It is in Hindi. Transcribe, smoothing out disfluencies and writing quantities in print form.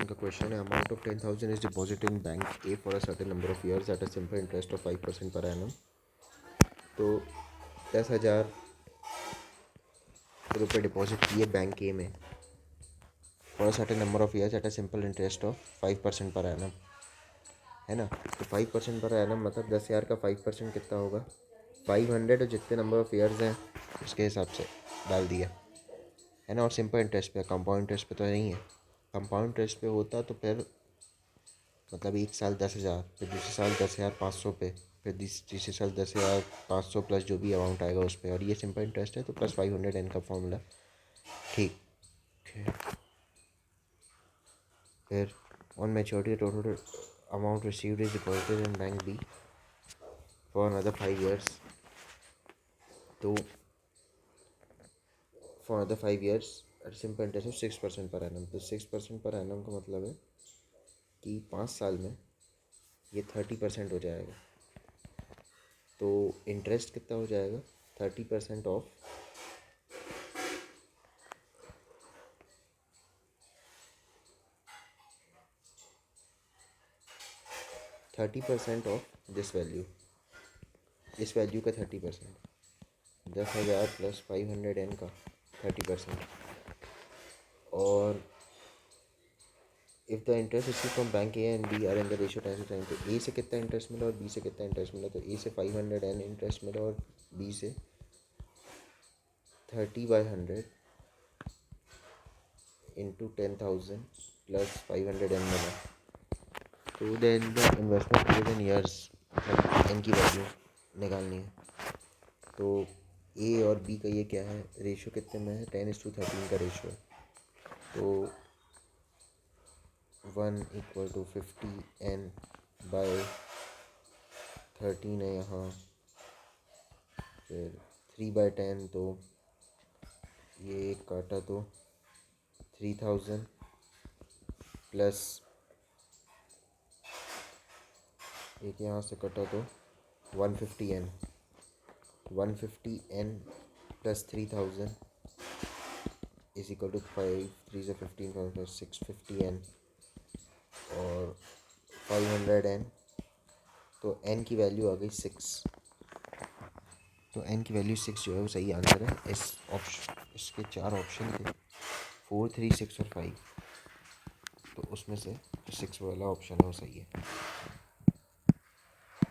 उनका क्वेश्चन है amount of 10,000 is deposit in bank A for a certain number of years at a simple interest of 5% per annum. तो 10,000 रुपये डिपॉजिट किए बैंक ए में for a certain number of years at a simple interest of 5% per annum, है ना। तो 5% पर एनम मतलब 10,000 का 5% कितना होगा, 500, और जितने नंबर ऑफ ईयर्स हैं उसके हिसाब से डाल दिया, है ना। और सिंपल इंटरेस्ट पे, कंपाउंड इंटरेस्ट पे तो नहीं है। कंपाउंड इंटरेस्ट पे होता तो फिर मतलब एक साल 10,000, फिर दूसरे साल 10,500 पे, फिर तीसरे साल 10,500 प्लस जो भी अमाउंट आएगा उस पर। और ये सिंपल इंटरेस्ट है तो प्लस 500 एन का फॉर्मूला, ठीक है। फिर on maturity total amount received is deposited in bank B for another 5 years. तो for another 5 years at simple interest of 6% per annum. तो 6% पर एनम का मतलब है कि 5 साल में ये 30% हो जाएगा। तो इंटरेस्ट कितना हो जाएगा, 30% ऑफ 30% ऑफ दिस वैल्यू, इस वैल्यू का 30%, 10,000 प्लस 500 एन का 30%। और if the interest receive from bank A and B are in the ratio 10:10, तो ए से कितना इंटरेस्ट मिला और बी से कितना इंटरेस्ट मिला। तो ए से 500 एन इंटरेस्ट मिला और बी से 30/100 इंटू 10,000 प्लस 500 एन मिला। तो then the investment period in years, मतलब एन की वैल्यू निकालनी है। तो ए और बी का ये क्या है, रेशियो कितने में है, 10:13 का रेशियो है। तो 1 = 50 n/13 है यहाँ। फिर 3/10, तो ये काटा तो 3,000 प्लस एक यहाँ से कटा तो 150 n, 150 n plus 3,000 is equal to 5 3 से 15 प्लस 650 n और 500 n। तो n की वैल्यू आ गई 6। तो n की वैल्यू 6 जो है वो सही आंसर है। इस ऑप्शन, इसके 4 ऑप्शन थे, 4 3 6 और 5, तो उसमें से 6 वाला ऑप्शन है वो सही है।